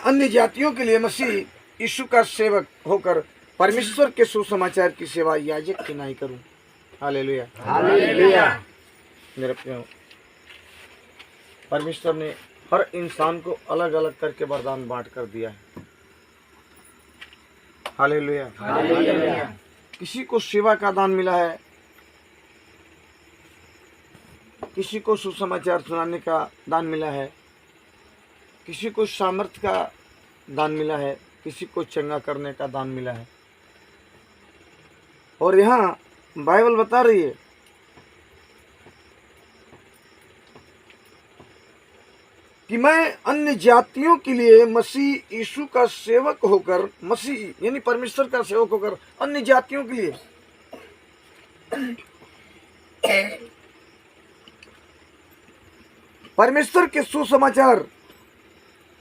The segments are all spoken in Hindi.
अन्य जातियों के लिए मसीह यीशु का सेवक होकर परमेश्वर के सुसमाचार की सेवा याजक की नहीं करूं। Hallelujah, hallelujah. मेरे प्रियो, परमेश्वर ने हर इंसान को अलग अलग करके वरदान बांट कर दिया है। Hallelujah, hallelujah. किसी को सेवा का दान मिला है, किसी को सुसमाचार सुनाने का दान मिला है, किसी को सामर्थ्य का दान मिला है, किसी को चंगा करने का दान मिला है। और यहाँ बाइबल बता रही है कि मैं अन्य जातियों के लिए मसीह यीशु का सेवक होकर, मसीह यानी परमेश्वर का सेवक होकर अन्य जातियों के लिए परमेश्वर के सुसमाचार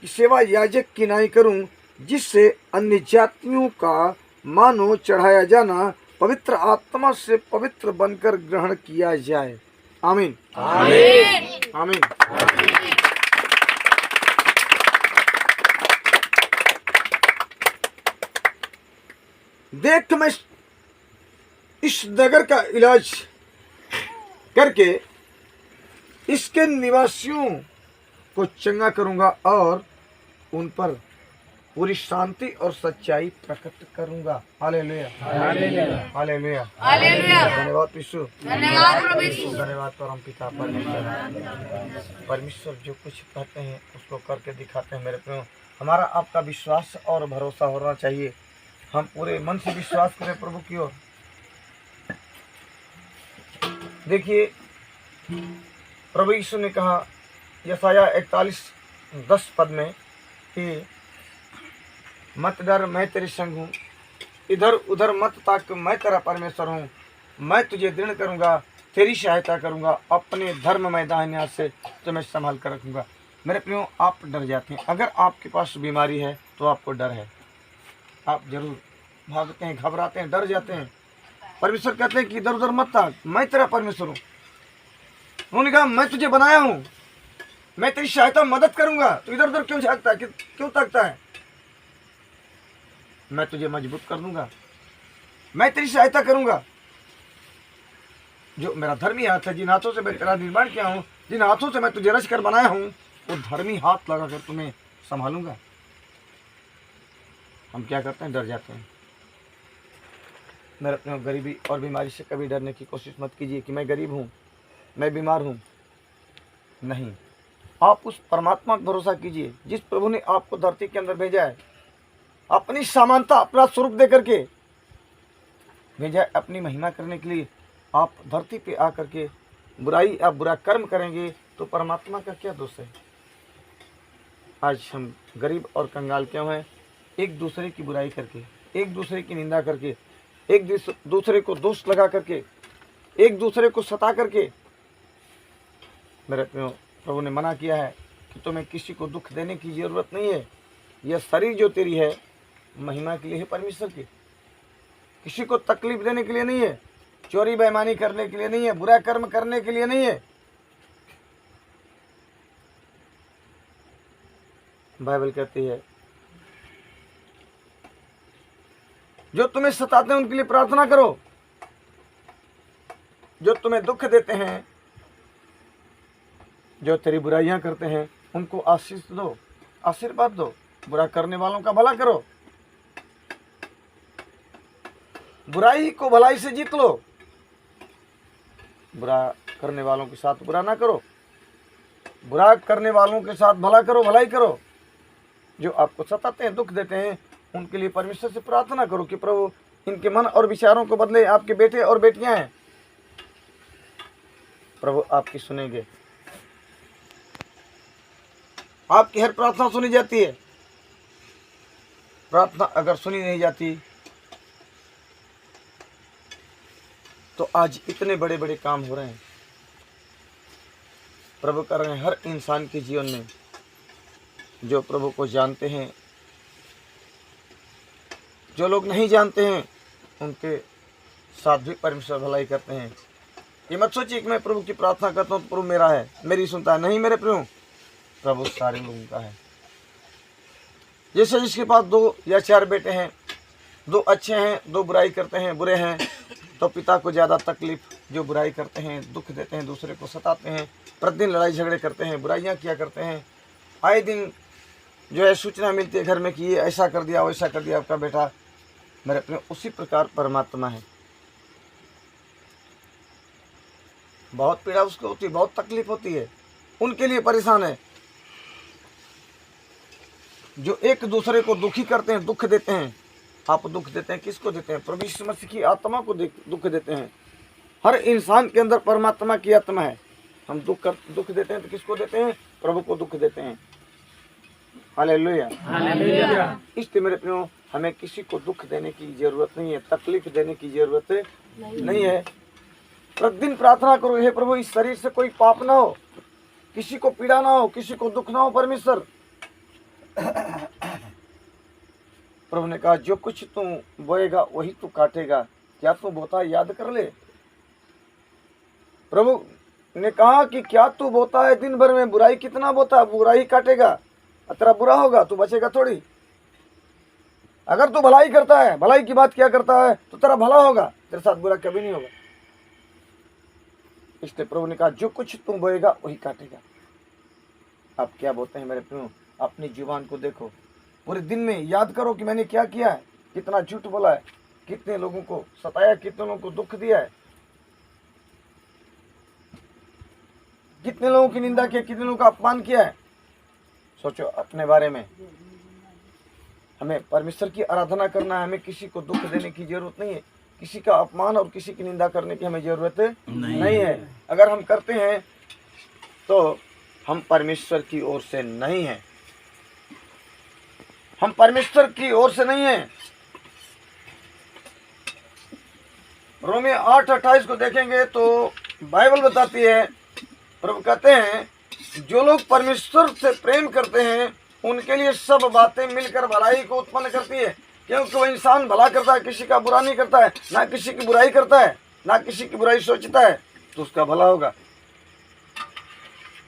की सेवा याजक की नाई करूं, जिससे अन्य जातियों का मानो चढ़ाया जाना पवित्र आत्मा से पवित्र बनकर ग्रहण किया जाए। आमीन, आमीन। आमीन। देख, मैं इस नगर का इलाज करके इसके निवासियों को चंगा करूंगा और उन पर पूरी शांति और सच्चाई प्रकट करूंगा। Hallelujah, hallelujah. Hallelujah, hallelujah. धन्यवाद यीशु, धन्यवाद प्रभु यीशु। धन्यवाद परम पिता परमेश्वर। परमेश्वर जो कुछ कहते हैं उसको करके दिखाते हैं। मेरे प्रियो, हमारा आपका विश्वास और भरोसा होना चाहिए। हम पूरे मन से विश्वास करें प्रभु की ओर। देखिए, प्रभु यीशु ने कहा यशायाह 41:10 पद में कि मत डर, मैं तेरे संग हूँ, इधर उधर मत ताक, मैं तेरा परमेश्वर हूँ, मैं तुझे दृढ़ करूँगा, तेरी सहायता करूँगा, अपने धर्म में दाहिने हाथ से तुम्हें संभाल कर रखूँगा। मेरे प्रियो, आप डर जाते हैं। अगर आपके पास बीमारी है तो आपको डर है, आप जरूर भागते हैं, घबराते हैं, डर जाते हैं। परमेश्वर कहते हैं कि इधर उधर मत ताक, मैं तेरा परमेश्वर हूँ। उन्होंने कहा मैं तुझे बनाया हूँ, मैं तेरी सहायता मदद करूँगा, तो इधर उधर क्यों झाँकता है, क्यों ताकता है? मैं तुझे मजबूत कर दूंगा, मैं तेरी सहायता करूंगा। जो मेरा धर्मी हाथ है, जिन हाथों से मैं तेरा निर्माण किया हूं, जिन हाथों से मैं तुझे रच कर बनाया हूं, वो धर्मी हाथ लगाकर तुम्हें संभालूंगा। हम क्या करते हैं? डर जाते हैं। मेरे अपने गरीबी और बीमारी से कभी डरने की कोशिश मत कीजिए कि मैं गरीब हूँ, मैं बीमार हूँ। नहीं, आप उस परमात्मा पर भरोसा कीजिए जिस प्रभु ने आपको धरती के अंदर भेजा है, अपनी समानता, अपना स्वरूप दे करके भेजा है अपनी महिमा करने के लिए। आप धरती पे आकर के बुराई या बुरा कर्म करेंगे तो परमात्मा का क्या दोष है? आज हम गरीब और कंगाल क्यों हैं? एक दूसरे की बुराई करके, एक दूसरे की निंदा करके, एक दूसरे को दोष लगा करके, एक दूसरे को सता करके। मेरे प्रभु ने मना किया है कि तुम्हें किसी को दुख देने की जरूरत नहीं है। यह शरीर जो तेरी है महिमा के लिए है, परमेश्वर की। किसी को तकलीफ देने के लिए नहीं है, चोरी बेईमानी करने के लिए नहीं है, बुरा कर्म करने के लिए नहीं है। बाइबल कहती है जो तुम्हें सताते हैं उनके लिए प्रार्थना करो, जो तुम्हें दुख देते हैं, जो तेरी बुराइयां करते हैं, उनको आशीष दो, आशीर्वाद दो। बुरा करने वालों का भला करो, बुराई को भलाई से जीत लो। बुरा करने वालों के साथ बुरा ना करो, बुरा करने वालों के साथ भला करो, भलाई करो। जो आपको सताते हैं, दुख देते हैं, उनके लिए परमेश्वर से प्रार्थना करो कि प्रभु इनके मन और विचारों को बदले। आपके बेटे और बेटियां हैं, प्रभु आपकी सुनेंगे। आपकी हर प्रार्थना सुनी जाती है। प्रार्थना अगर सुनी नहीं जाती तो आज इतने बड़े बड़े काम हो रहे हैं, प्रभु कर रहे हैं हर इंसान के जीवन में। जो प्रभु को जानते हैं, जो लोग नहीं जानते हैं, उनके साथ भी परमेश्वर भलाई करते हैं। ये मत सोचिए कि मैं प्रभु की प्रार्थना करता हूँ तो प्रभु मेरा है, मेरी सुनता है। नहीं मेरे प्रभु, प्रभु सारे लोगों का है। जैसे जिसके पास 2 या 4 बेटे हैं, 2 अच्छे हैं, 2 बुराई करते हैं, बुरे हैं, तो पिता को ज़्यादा तकलीफ। जो बुराई करते हैं, दुख देते हैं, दूसरे को सताते हैं, प्रतिदिन लड़ाई झगड़े करते हैं, बुराइयां किया करते हैं, आए दिन जो है सूचना मिलती है घर में कि ये ऐसा कर दिया, वैसा कर दिया आपका बेटा। मेरे अपने उसी प्रकार परमात्मा है। बहुत पीड़ा उसको होती है, बहुत तकलीफ होती है, उनके लिए परेशान है। जो एक दूसरे को दुखी करते हैं, दुख देते हैं। आप दुख देते हैं, किसको देते हैं? प्रभु यीशु मसीह की आत्मा को दुख देते हैं। हर इंसान के अंदर परमात्मा की आत्मा है। हम दुख देते हैं तो किसको देते हैं? प्रभु को दुख देते हैं। हालेलुया। इसलिए मेरे प्रियो, हमें किसी को दुख देने की जरूरत नहीं है, तकलीफ देने की जरूरत नहीं है। प्रतिदिन प्रार्थना करो, हे प्रभु इस शरीर से कोई पाप ना हो, किसी को पीड़ा ना हो, किसी को दुख ना हो। परमेश्वर प्रभु ने कहा, जो कुछ तू बोएगा वही तू काटेगा। क्या तू बोता है? याद कर ले। प्रभु ने कहा कि क्या तू बोता है दिन भर में बुराई, कितना बोता है, बुराई काटेगा। तेरा बुरा होगा, तू बचेगा थोड़ी। अगर तू भलाई करता है, भलाई की बात क्या करता है, तो तेरा भला होगा, तेरे साथ बुरा कभी नहीं होगा। इसलिए प्रभु ने कहा, जो कुछ तू बोएगा वही काटेगा। आप क्या बोलते हैं मेरे प्रियो? अपनी जुबान को देखो, पूरे दिन में याद करो कि मैंने क्या किया है, कितना झूठ बोला है, कितने लोगों को सताया, कितने लोगों को दुख दिया है, कितने लोगों की निंदा की, कितने लोगों का अपमान किया है। सोचो अपने बारे में। हमें परमेश्वर की आराधना करना है, हमें किसी को दुख देने की जरूरत नहीं है, किसी का अपमान और किसी की निंदा करने की हमें जरूरत नहीं है। अगर हम करते हैं तो हम परमेश्वर की ओर से नहीं हैं, हम परमेश्वर की ओर से नहीं हैं। रोमी 8:28 को देखेंगे तो बाइबल बताती है, प्रभु कहते हैं, जो लोग परमेश्वर से प्रेम करते हैं उनके लिए सब बातें मिलकर भलाई को उत्पन्न करती है। क्योंकि वह इंसान भला करता है, किसी का बुरा नहीं करता है, ना किसी की बुराई करता है, ना किसी की बुराई सोचता है, तो उसका भला होगा।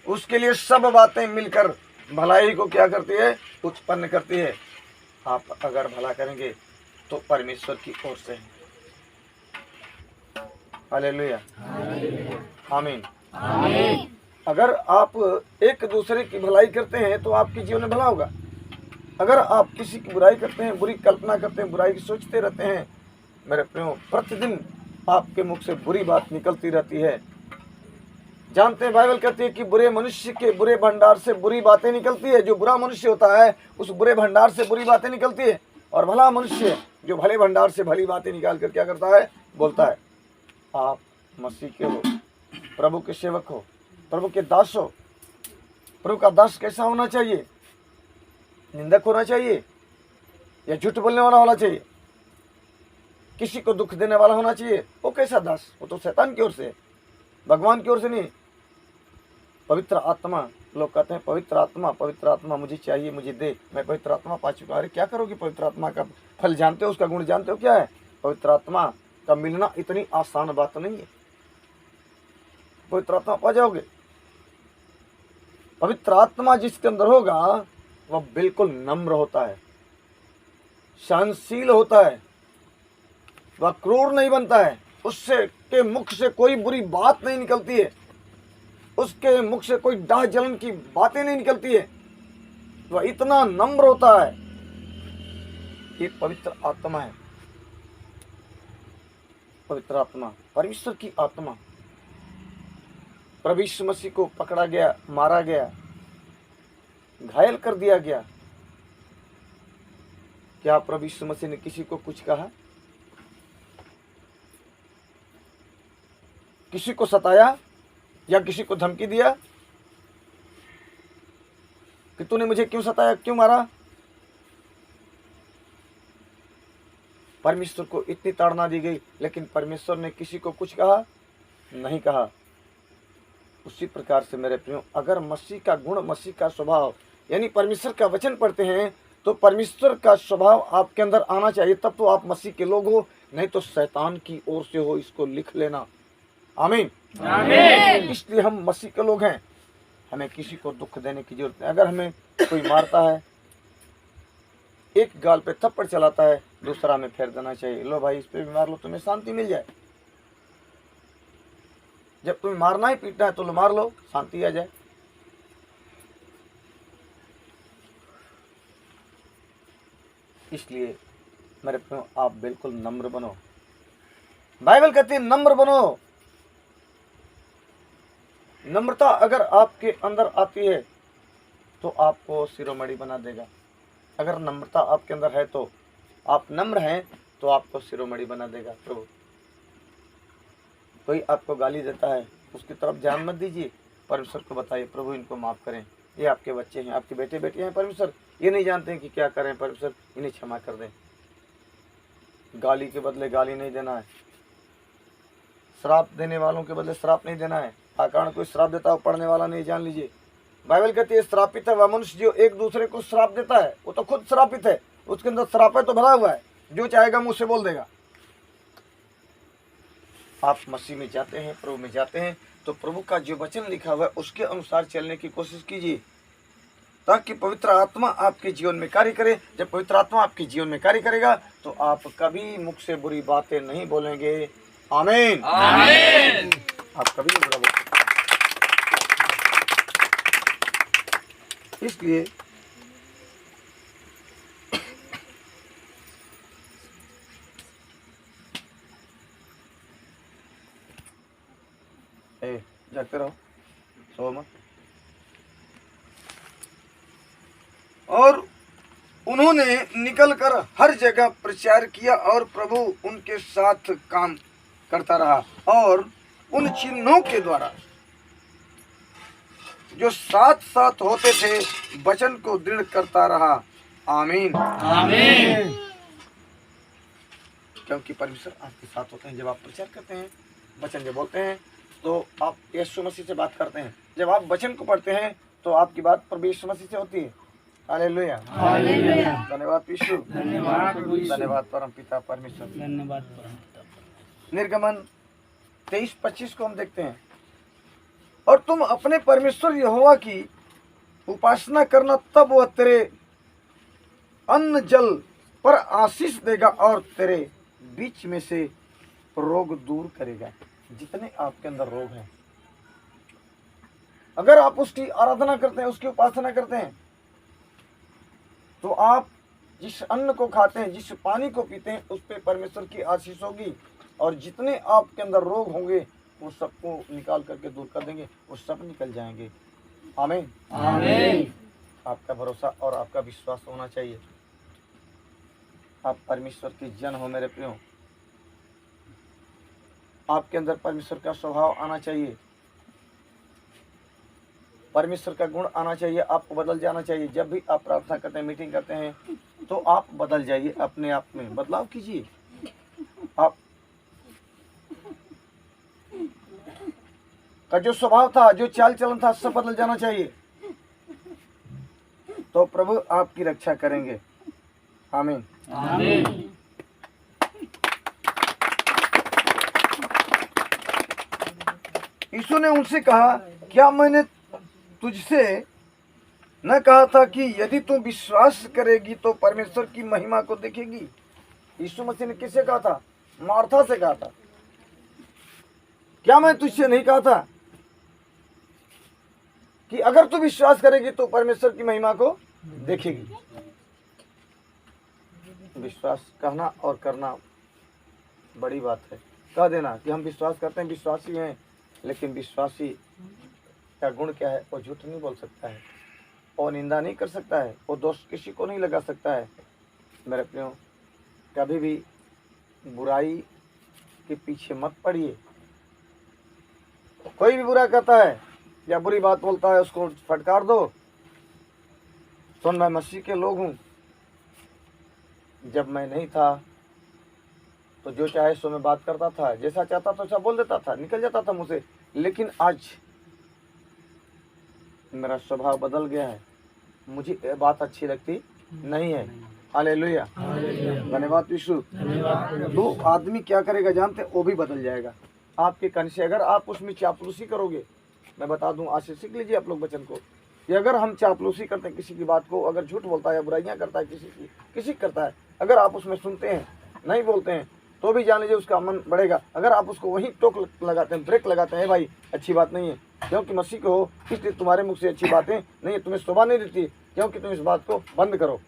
उसके लिए सब बातें मिलकर भलाई को क्या करती है? उत्पन्न करती है। आप अगर भला करेंगे तो परमेश्वर की ओर से है। हालेलुया, आमीन। अगर आप एक दूसरे की भलाई करते हैं तो आपके जीवन में भला होगा। अगर आप किसी की बुराई करते हैं, बुरी कल्पना करते हैं, बुराई की सोचते रहते हैं, मेरे प्रियो, प्रतिदिन आपके मुख से बुरी बात निकलती रहती है। जानते हैं, बाइबल कहती है कि बुरे मनुष्य के बुरे भंडार से बुरी बातें निकलती है। जो बुरा मनुष्य होता है उस बुरे भंडार से बुरी बातें निकलती है, और भला मनुष्य जो भले भंडार से भली बातें निकाल कर क्या करता है? बोलता है। आप मसीह के हो, प्रभु के सेवक हो, प्रभु के दास हो। प्रभु का दास कैसा होना चाहिए? निंदक होना चाहिए या झूठ बोलने वाला होना चाहिए? किसी को दुख देने वाला होना चाहिए? वो कैसा दास? वो तो शैतान की ओर से, भगवान की ओर से नहीं। पवित्र आत्मा, लोग कहते हैं पवित्र आत्मा मुझे चाहिए, मुझे दे, मैं पवित्र आत्मा पा चुका। अरे क्या करोगे? पवित्र आत्मा का फल जानते हो, उसका गुण जानते हो क्या है? पवित्र आत्मा का मिलना इतनी आसान बात नहीं है। पवित्र आत्मा पा जाओगे। पवित्र आत्मा जिसके अंदर होगा वह बिल्कुल नम्र होता है, सहनशील होता है, वह क्रूर नहीं बनता है, उससे के मुख से कोई बुरी बात नहीं निकलती है, उसके मुख से कोई डाह जलन की बातें नहीं निकलती है, वह इतना नम्र होता है। ये पवित्र आत्मा है। पवित्र आत्मा, परमेश्वर की आत्मा। प्रभु यीशु मसीह को पकड़ा गया, मारा गया, घायल कर दिया गया। क्या प्रभु यीशु मसीह ने किसी को कुछ कहा? किसी को सताया या किसी को धमकी दिया कि तूने मुझे क्यों सताया, क्यों मारा? परमेश्वर को इतनी ताड़ना दी गई, लेकिन परमेश्वर ने किसी को कुछ कहा? नहीं कहा। उसी प्रकार से मेरे प्रियो, अगर मसीह का गुण, मसीह का स्वभाव, यानी परमेश्वर का वचन पढ़ते हैं तो परमेश्वर का स्वभाव आपके अंदर आना चाहिए, तब तो आप मसीह के लोग हो, नहीं तो शैतान की ओर से हो। इसको लिख लेना। आमीन, आमीन। इसलिए हम मसीह के लोग हैं, हमें किसी को दुख देने की जरूरत नहीं। अगर हमें कोई मारता है, एक गाल पे थप्पड़ चलाता है, दूसरा में फेर देना चाहिए। लो भाई, इस पे भी मार लो, तुम्हें शांति मिल जाए। जब तुम्हें मारना ही पीटना है तो लो, मार लो, शांति आ जाए। इसलिए मेरे प्रियो, आप बिल्कुल नम्र बनो। बाइबल कहती है नम्र बनो। नम्रता अगर आपके अंदर आती है तो आपको शिरोमणि बना देगा। अगर नम्रता आपके अंदर है तो आप नम्र हैं तो आपको शिरोमणि बना देगा प्रभु। कोई आपको गाली देता है, उसकी तरफ ध्यान मत दीजिए, परमेश्वर को बताइए, प्रभु इनको माफ़ करें, ये आपके बच्चे हैं, आपके बेटे बेटियां हैं परमेश्वर, ये नहीं जानते हैं कि क्या करें परमेश्वर, इन्हें क्षमा कर दें। गाली के बदले गाली नहीं देना है, श्राप देने वालों के बदले श्राप नहीं देना है। कारण कोई श्राप देता है पढ़ने वाला नहीं, जान लीजिए। बाइबल कहती है श्रापित है वह मनुष्य जो एक दूसरे को श्राप देता है, वो तो खुद श्रापित है, उसके अंदर श्राप है तो भरा हुआ है, जो चाहेगा मुंह से बोल देगा। आप मसीह में जाते हैं, प्रभु में जाते हैं, तो प्रभु का जो वचन लिखा हुआ है उसके अनुसार चलने की कोशिश कीजिए, ताकि पवित्र आत्मा आपके जीवन में कार्य करे। जब पवित्र आत्मा आपके जीवन में कार्य करेगा तो आप कभी मुख से बुरी बातें नहीं बोलेंगे। आमीन, आमीन। आप कभी नहीं बुरा बोल सकते। इसलिए जागते रहो, सो मत। और उन्होंने निकलकर हर जगह प्रचार किया और प्रभु उनके साथ काम करता रहा और उन चिन्हों के द्वारा जो साथ साथ होते थे वचन को दृढ़ करता रहा। आमीन, आमीन। क्योंकि परमेश्वर आपके साथ होते हैं। जब आप प्रचार करते हैं, वचन जब बोलते हैं, तो आप यीशु मसीह से बात करते हैं। जब आप वचन को पढ़ते हैं तो आपकी बात प्रभु यीशु मसीह से होती है। Hallelujah, hallelujah. धन्यवाद यीशु, धन्यवाद धन्यवाद परम पिता परमेश्वर। धन्यवाद परम। निर्गमन 23-25 को हम देखते हैं, और तुम अपने परमेश्वर यहोवा की उपासना करना, तब वह तेरे अन्न जल पर आशीष देगा और तेरे बीच में से रोग दूर करेगा। जितने आपके अंदर रोग हैं, अगर आप उसकी आराधना करते हैं, उसकी उपासना करते हैं, तो आप जिस अन्न को खाते हैं, जिस पानी को पीते हैं, उस पे परमेश्वर की आशीष होगी। और जितने आपके अंदर रोग होंगे वो सबको निकाल करके दूर कर देंगे, वो सब निकल जाएंगे। आमीन, आमीन। आपका भरोसा और आपका विश्वास होना चाहिए। आप परमेश्वर के जन हो मेरे प्रियो। आपके अंदर परमेश्वर का स्वभाव आना चाहिए, परमेश्वर का गुण आना चाहिए, आपको बदल जाना चाहिए। जब भी आप प्रार्थना करते हैं, मीटिंग करते हैं, तो आप बदल जाइए, अपने आप में बदलाव कीजिए। आप का जो स्वभाव था, जो चाल चलन था, सब बदल जाना चाहिए, तो प्रभु आपकी रक्षा करेंगे। आमीन, आमीन। यीशु ने उनसे कहा, क्या मैंने तुझसे न कहा था कि यदि तू विश्वास करेगी तो परमेश्वर की महिमा को देखेगी? यीशु मसीह ने किससे कहा था? मार्था से कहा था। क्या मैं तुझसे नहीं कहा था कि अगर तू विश्वास करेगी तो परमेश्वर की महिमा को देखेगी? विश्वास कहना और करना बड़ी बात है। कह देना कि हम विश्वास करते हैं, विश्वासी हैं, लेकिन विश्वासी का गुण क्या है? वो झूठ नहीं बोल सकता है, वो निंदा नहीं कर सकता है, वो दोष किसी को नहीं लगा सकता है। मेरे प्रियो, कभी भी बुराई के पीछे मत पड़िए। कोई भी बुरा कहता है या बुरी बात बोलता है, उसको फटकार दो। सुन, मैं मसीह के लोग हूँ। जब मैं नहीं था तो जो चाहे सो मैं बात करता था, जैसा चाहता तो अच्छा बोल देता था, निकल जाता था मुझसे। लेकिन आज मेरा स्वभाव बदल गया है, मुझे ये बात अच्छी लगती नहीं है। हालेलुया, धन्यवाद यीशु। तो आदमी क्या करेगा जानते, वो भी बदल जाएगा आपके कहने से। अगर आप उसमें चापलूसी करोगे, मैं बता दूं, आज से सीख लीजिए आप लोग वचन को, कि अगर हम चापलूसी करते हैं किसी की बात को, अगर झूठ बोलता है या बुराइयां करता है किसी की करता है, अगर आप उसमें सुनते हैं, नहीं बोलते हैं, तो भी जान लीजिए उसका मन बढ़ेगा। अगर आप उसको वहीं टोक लगाते हैं, ब्रेक लगाते हैं, भाई अच्छी बात नहीं है क्योंकि मसीह को हो, इसलिए तुम्हारे मुख से अच्छी बातें नहीं है, तुम्हें शोभा नहीं देती क्योंकि तुम इस बात को बंद करो,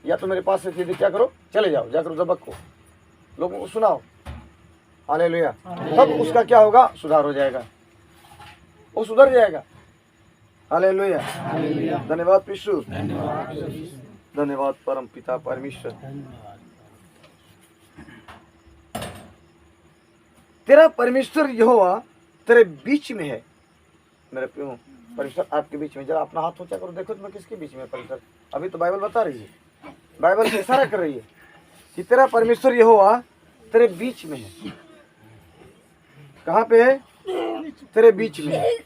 या तो मेरे पास से सीधे क्या करो, चले जाओ, जाकर दबक को लोगों को सुनाओ। हालेलुया। तब उसका क्या होगा, सुधार हो जाएगा, वो सुधर जाएगा। हालेलुया। धन्यवाद यीशु, धन्यवाद परम पिता परमेश्वर। तेरा परमेश्वर यहोवा तेरे बीच में है। मेरे प्रियो, परमेश्वर आपके बीच में। जरा अपना हाथ ऊंचा करो, देखो तुम्हें किसके बीच में परमेश्वर। अभी तो बाइबल बता रही है, बाइबल से इशारा कर रही है कि तेरा परमेश्वर यहोवा तेरे बीच में है। कहाँ पे है, तेरे बीच में है।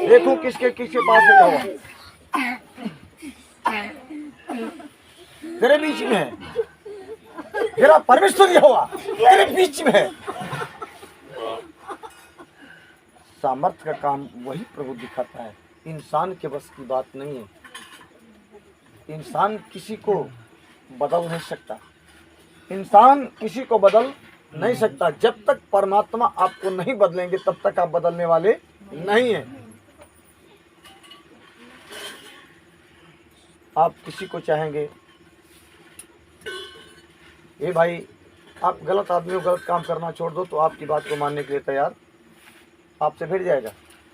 देखो किसके किसके पास है यहोवा, तेरे बीच में है। तेरा परमेश्वर यहोवा तेरे बीच में है। सामर्थ्य का काम वही प्रभु दिखाता है, इंसान के बस की बात नहीं है। इंसान किसी को बदल नहीं सकता, इंसान किसी को बदल नहीं सकता। जब तक परमात्मा आपको नहीं बदलेंगे तब तक आप बदलने वाले नहीं हैं। आप किसी को चाहेंगे, ये भाई आप गलत आदमी को गलत काम करना छोड़ दो, तो आपकी बात को मानने के लिए तैयार आपसे भिड़ जाएगा।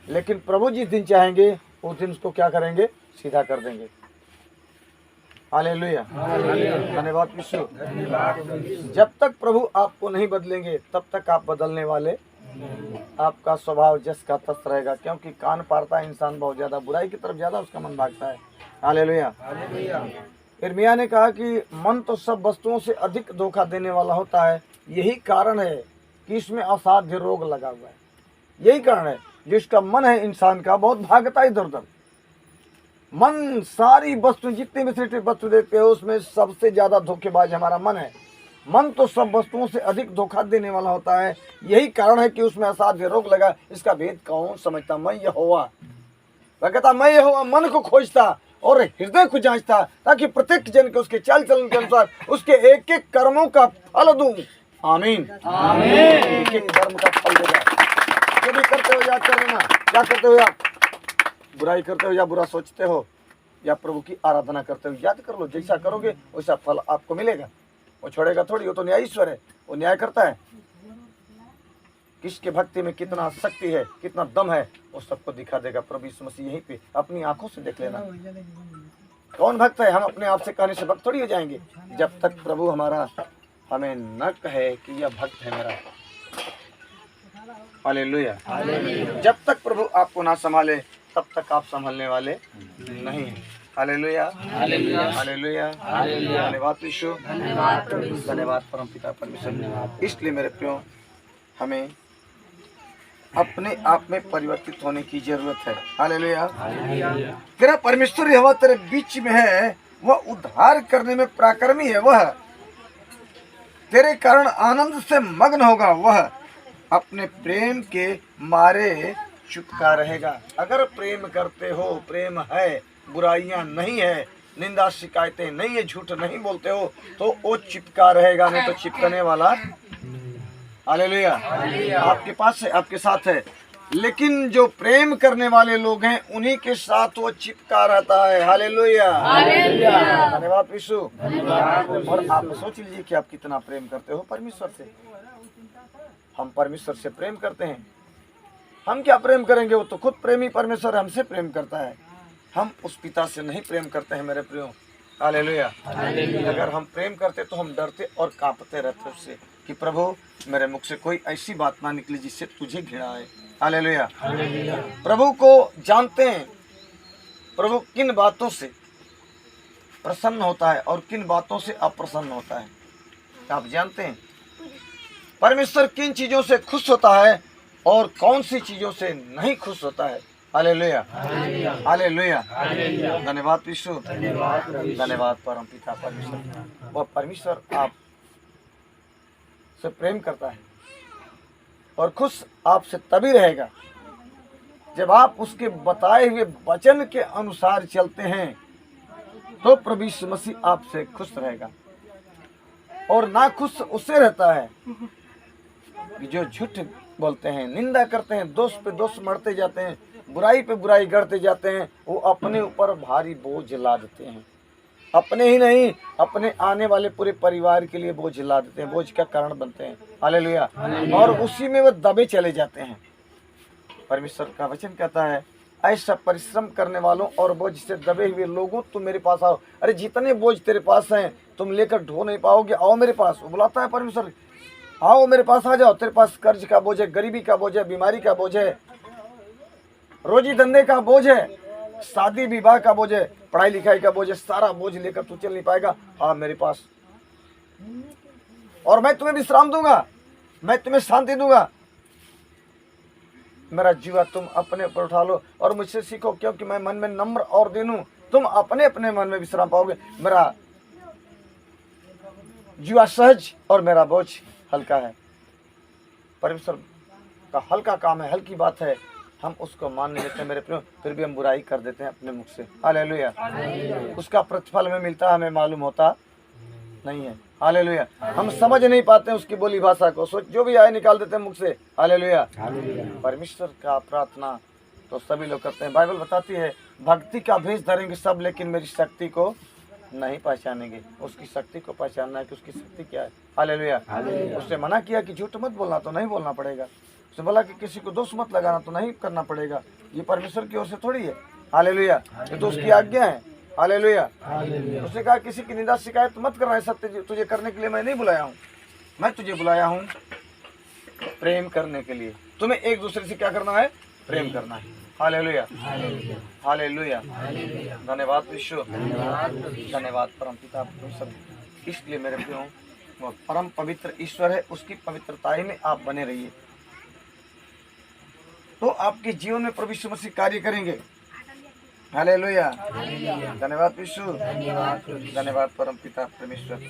लेकिन प्रभु जिस दिन चाहेंगे उस दिन उसको क्या करेंगे, सीधा कर देंगे। हालेलुया, धन्यवाद यीशु। जब तक प्रभु आपको नहीं बदलेंगे तब तक आप बदलने वाले, आपका स्वभाव जस का तस रहेगा, क्योंकि कान पारता है इंसान बहुत ज्यादा, बुराई की तरफ ज्यादा उसका मन भागता है। हालेलुया। यिर्मयाह ने कहा कि मन तो सब वस्तुओं से अधिक धोखा देने वाला होता है, यही कारण है कि इसमें असाध्य रोग लगा हुआ है। यही कारण है, जिसका मन है इंसान का बहुत भागता है इधर उधर। मन सारी वस्तु, जितनी भी वस्तु देखते हो उसमें सबसे ज्यादा धोखेबाज हमारा मन है। मन तो सब वस्तुओं से अधिक धोखा देने वाला होता है, यही कारण है कि उसमें असाध्य रोग लगा। इसका भेद कौन समझता, मैं यहोवा। वह कहता मैं यहोवा मन को खोजता और हृदय को जांचता, ताकि प्रत्येक जन के उसके चाल चलन के अनुसार उसके एक एक कर्मों का फल दूं। आमीन, आमीन। एक एक कर्म का फल देगा। जो भी करते हो याद कर लेना, क्या करते हो आप, बुराई करते हो या बुरा सोचते हो या प्रभु की आराधना करते हो, याद कर लो, जैसा करोगे वैसा फल आपको मिलेगा। वो छोड़ेगा थोड़ी, वो तो न्यायीश्वर है, वो न्याय करता है। किसके भक्ति में कितना शक्ति है, कितना दम है, वो सबको दिखा देगा प्रभु यीशु मसीह। यहीं पे अपनी आंखों से देख लेना कौन भक्त है। हम अपने आप से कहने से भक्त थोड़ी हो जाएंगे, जब तक प्रभु हमारा हमें न कहे कि यह भक्त है मेरा। हालेलुया। जब तक प्रभु आपको ना संभाले तब तक आप संभलने वाले नहीं हैं। हालेलुया, हालेलुया, धन्यवाद यीशु, धन्यवाद परम पिता परमेश्वर। इसलिए मेरे प्रियो, हमें अपने आप में परिवर्तित होने की जरूरत है। हालेलुया। तेरा परमेश्वर यहोवा तेरे बीच में है, वह उद्धार करने में पराक्रमी है। वह तेरे कारण आनंद से मग्न होगा, वह अपने प्रेम के मारे चुपका रहेगा। अगर प्रेम करते हो, प्रेम है, बुराइयां नहीं है, निंदा शिकायतें नहीं है, झूठ नहीं बोलते हो, तो वो चिपका रहेगा, नहीं तो चिपकने वाला। हालेलुया। आपके पास है, आपके साथ है। लेकिन जो प्रेम करने वाले लोग हैं उन्हीं के साथ वो चिपका रहता है। हालेलुया, धन्यवाद यीशु। और आप सोच लीजिए कि आप कितना प्रेम करते हो परमेश्वर से। हम परमेश्वर से प्रेम करते हैं, हम क्या प्रेम करेंगे, वो तो खुद प्रेमी परमेश्वर हमसे प्रेम करता है। हम उस पिता से नहीं प्रेम करते हैं मेरे प्रियो। हालेलुया। अगर हम प्रेम करते तो हम डरते और कांपते रहते उससे कि प्रभु मेरे मुख से कोई ऐसी बात ना निकली जिससे तुझे घृणा आए। हालेलुया। प्रभु को जानते हैं, प्रभु किन बातों से प्रसन्न होता है और किन बातों से अप्रसन्न होता है, आप जानते हैं। परमेश्वर किन चीजों से खुश होता है और कौन सी चीजों से नहीं खुश होता है। हालेलुया, हालेलुया, धन्यवाद यीशु, धन्यवाद परम पिता परमेश्वर। वह परमेश्वर आप से प्रेम करता है और खुश आपसे तभी रहेगा जब आप उसके बताए हुए वचन के अनुसार चलते हैं तो प्रभु यीशु मसीह आपसे खुश रहेगा। और ना खुश उससे रहता है कि जो झूठ बोलते हैं, निंदा करते हैं, दोष पे दोष मढ़ते जाते हैं, बुराई पे बुराई गढ़ते जाते हैं। वो अपने ऊपर भारी बोझ ला देते हैं। अपने ही नहीं, अपने आने वाले पूरे परिवार के लिए बोझ ला देते हैं, बोझ का कारण बनते हैं। हालेलुया। और उसी में वो दबे चले जाते हैं। परमेश्वर का वचन कहता है, ऐसा परिश्रम करने वालों और बोझ से दबे हुए लोगों, तुम मेरे पास आओ। अरे जितने बोझ तेरे पास हैं तुम लेकर ढो नहीं पाओगे, आओ मेरे पास। वो बुलाता है परमेश्वर, आओ मेरे पास आ जाओ। तेरे पास कर्ज का बोझ है, गरीबी का बोझ है, बीमारी का बोझ है, रोजी धंधे का बोझ है, शादी विवाह का बोझ है, पढ़ाई लिखाई का बोझ है। सारा बोझ लेकर तू चल नहीं पाएगा, आ मेरे पास और मैं तुम्हें विश्राम दूंगा, मैं तुम्हें शांति दूंगा। मेरा जीवा तुम अपने ऊपर उठा लो और मुझसे सीखो, क्योंकि मैं मन में नम्र और दीन हूं। तुम अपने अपने मन में विश्राम पाओगे। मेरा जीवा सहज और मेरा बोझ हल्का है। परमेश्वर का हल्का काम है, हल्की बात है, हम उसको मान नहीं लेते मेरे प्रियो, फिर भी हम बुराई कर देते हैं अपने मुख से। हालेलुया। उसका प्रतिफल हमें मिलता है, हमें मालूम होता नहीं है। हालेलुया। हम समझ नहीं पाते हैं उसकी बोली भाषा को, सोच जो भी आए निकाल देते हैं मुख से। हालेलुया। परमेश्वर का प्रार्थना तो सभी लोग करते हैं। बाइबल बताती है, भक्ति का भेष धरेंगे सब, लेकिन मेरी शक्ति को नहीं पहचानेंगे। उसकी शक्ति को पहचानना है कि उसकी शक्ति क्या है। हालेलुया। उसने मना किया कि झूठ मत बोलना, तो नहीं बोलना पड़ेगा। उसने बोला कि किसी को दोष मत लगाना, तो नहीं करना पड़ेगा। ये परमेश्वर की ओर से थोड़ी है। हालेलुया। ये तो उसकी आज्ञा है। हालेलुया। उसने कहा किसी की निंदा शिकायत मत करना, ऐसा तुझे करने के लिए मैं नहीं बुलाया हूँ। मैं तुझे बुलाया हूँ प्रेम करने के लिए। तुम्हें एक दूसरे से क्या करना है? प्रेम करना है। हालेलुया। हालेलुया। धन्यवाद विश्व, धन्यवाद परम पिता सब। इसलिए मेरे प्रियो, वो परम पवित्र ईश्वर है, उसकी पवित्रता में आप बने रहिए, तो आपके जीवन में प्रभु यीशु मसीह कार्य करेंगे। हालेलुया। धन्यवाद विश्व, धन्यवाद परम पिता परमेश्वर।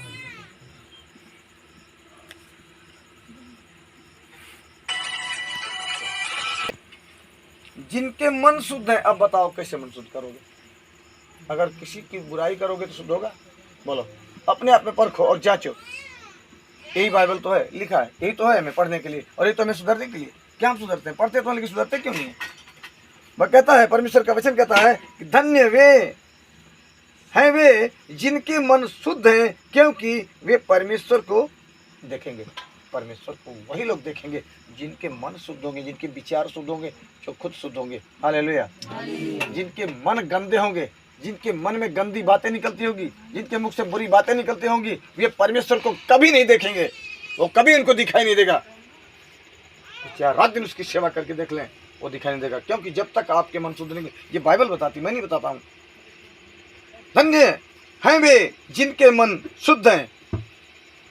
जिनके मन शुद्ध है, अब बताओ कैसे मन शुद्ध करोगे? अगर किसी की बुराई करोगे तो शुद्ध होगा? बोलो, अपने आप में परखो और जांचो। यही बाइबल तो है, लिखा है, यही तो है हमें पढ़ने के लिए और यही तो हमें सुधरने के लिए। क्या हम सुधरते हैं? पढ़ते तो लेकिन सुधरते क्यों नहीं है? वह कहता है, परमेश्वर का वचन कहता है कि धन्य वे जिनके मन शुद्ध हैं, क्योंकि वे परमेश्वर को देखेंगे। परमेश्वर को वही लोग देखेंगे जिनके मन शुद्ध होंगे, जिनके विचार शुद्ध होंगे, जो खुद शुद्ध होंगे। हालेलुया। जिनके मन गंदे होंगे, जिनके मन में गंदी बातें निकलती होगी, जिनके मुख से बुरी बातें निकलती होंगी, वे परमेश्वर को कभी नहीं देखेंगे, वो कभी उनको दिखाई नहीं देगा। चाहे रात दिन उसकी सेवा करके देख लें, वो दिखाई नहीं देगा, क्योंकि जब तक आपके मन शुद्ध नहीं। ये बाइबल बताती, मैं नहीं बताता हूँ। धन्य हैं वे जिनके मन शुद्ध हैं,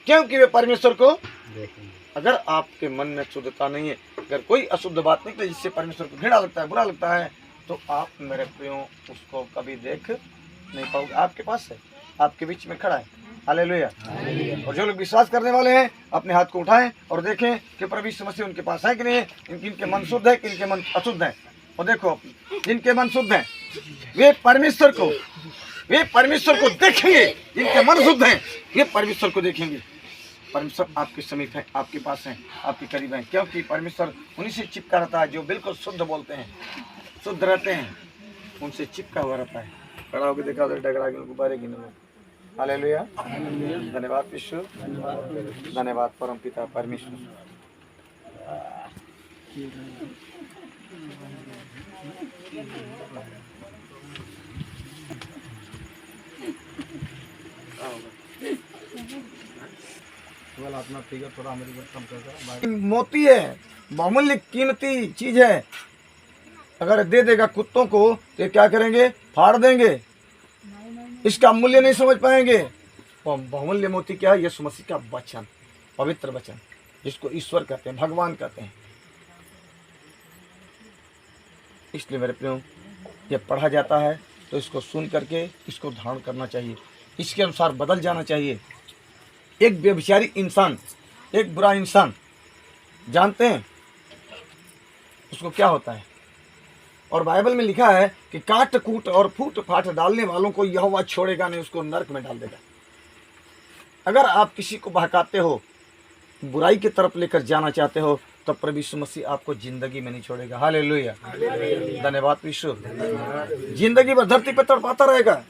क्योंकि वे परमेश्वर को देखेंगे। अगर आपके मन में शुद्धता नहीं है, अगर कोई अशुद्ध बात निकले जिससे परमेश्वर को घृणा लगता है, बुरा लगता है, तो आप मेरे प्रियो उसको कभी देख नहीं पाओगे। आपके पास है, आपके बीच में खड़ा है। हालेलुया। और जो लोग विश्वास करने वाले हैं, अपने हाथ को उठाएं और देखें कि प्रभु यीशु मसीह उनके पास है कि नहीं है, इनके मन शुद्ध है कि इनके मन अशुद्ध है। और देखो, जिनके मन शुद्ध हैं वे परमेश्वर को देखेंगे। जिनके मन शुद्ध हैं वे परमेश्वर को देखेंगे। परमेश्वर आपके समीप है, आपके पास है, आपके करीब है, क्योंकि परमेश्वर उन्हीं से चिपका रहता है जो बिल्कुल शुद्ध बोलते हैं, शुद्ध रहते हैं, उनसे चिपका हुआ रहता है। खड़ा होकर देखा तो डगरा के गुब्बारे गिने लोग। हालेलुया। धन्यवाद विश्व, धन्यवाद परम पिता परमेश्वर। अपना फिगर थोड़ा कम कर। मोती है, बहुमूल्य कीमती चीज है। अगर दे देगा कुत्तों को तो ये क्या करेंगे? फाड़ देंगे, इसका मूल्य नहीं समझ पाएंगे। बहुमूल्य मोती क्या है? यीशु मसीह का वचन, पवित्र वचन, जिसको ईश्वर कहते हैं, भगवान कहते हैं। इसलिए मेरे प्रियो, जब पढ़ा जाता है तो इसको सुन करके इसको धारण करना चाहिए, इसके अनुसार बदल जाना चाहिए। एक व्यभिचारी इंसान, एक बुरा इंसान, जानते हैं उसको क्या होता है? और बाइबल में लिखा है कि काट कूट और फूट फाट डालने वालों को यहोवा छोड़ेगा नहीं, उसको नरक में डाल देगा। अगर आप किसी को बहकाते हो, बुराई की तरफ लेकर जाना चाहते हो, तो प्रभु यीशु मसीह आपको जिंदगी में नहीं छोड़ेगा। हालेलुया, धन्यवाद यीशु। जिंदगी भर धरती पर तड़पाता रहेगा।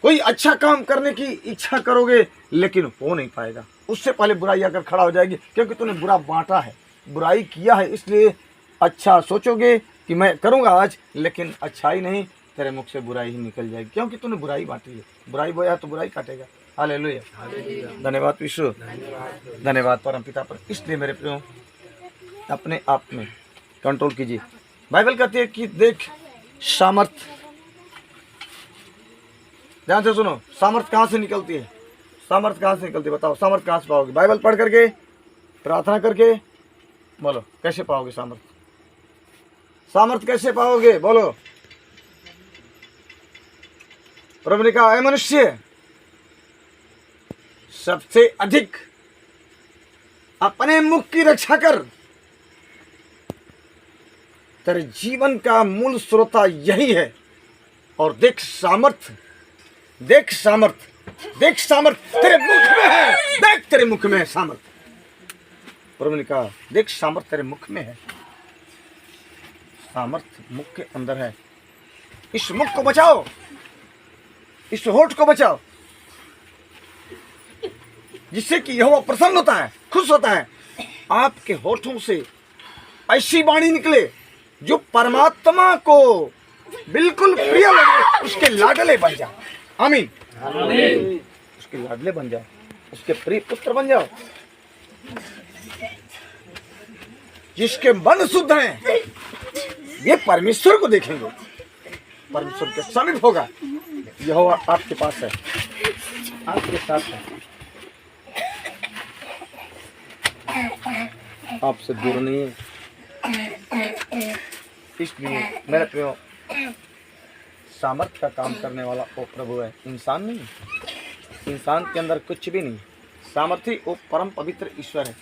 कोई अच्छा काम करने की इच्छा करोगे लेकिन हो नहीं पाएगा। उससे पहले बुराई आकर खड़ा हो जाएगी, क्योंकि तूने बुरा बांटा है, बुराई किया है, इसलिए अच्छा सोचोगे कि मैं करूंगा आज, लेकिन अच्छाई नहीं, तेरे मुख से बुराई ही निकल जाएगी, क्योंकि तूने बुराई बांटी है। बुराई बोया तो बुराई काटेगा। हालेलुया, धन्यवाद यीशु, धन्यवाद परमपिता पर। इसलिए मेरे प्रियो, अपने आप में कंट्रोल कीजिए। बाइबल कहती है कि देख सामर्थ, ध्यान से सुनो, सामर्थ कहाँ से निकलती है? सामर्थ कहाँ से निकलती है? बताओ, सामर्थ कहाँ से पाओगे? बाइबल पढ़ करके, प्रार्थना करके? बोलो, कैसे पाओगे सामर्थ? सामर्थ कैसे पाओगे? बोलो। प्रभु ने कहा, ऐ मनुष्य, सबसे अधिक अपने मुख की रक्षा कर। तेरे जीवन का मूल स्रोता यही है। और देख सामर्थ, देख सामर्थ, देख सामर्थ तेरे मुख में है। देख तेरे मुख में है सामर्थ। प्रभु ने कहा, देख सामर्थ तेरे मुख में है। सामर्थ मुख के अंदर है। इस मुख को बचाओ, इस होठ को बचाओ, जिससे कि यहोवा प्रसन्न होता है, खुश होता है। आपके होठों से ऐसी वाणी निकले जो परमात्मा को बिल्कुल प्रिय लगे, उसके लाडले बन जाओ। आमीन, आमीन। उसके लाडले बन जाओ, उसके प्रिय पुत्र बन जाओ। जिसके मन शुद्ध हैं, ये परमेश्वर को देखेंगे, परमेश्वर के समीप होगा। यहोवा आपके पास है, आपके साथ है, आपसे दूर नहीं है। इसलिए मेरे प्रियो, सामर्थ का काम करने वाला वो प्रभु है, इंसान नहीं। इंसान के अंदर कुछ भी नहीं। सामर्थी वो परम पवित्र ईश्वर है।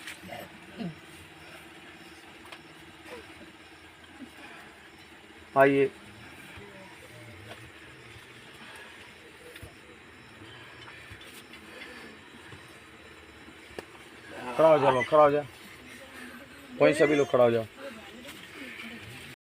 आइए, खड़ा हो जाओ, खड़ा हो जाओ, वहीं सभी लोग खड़ा हो जाओ।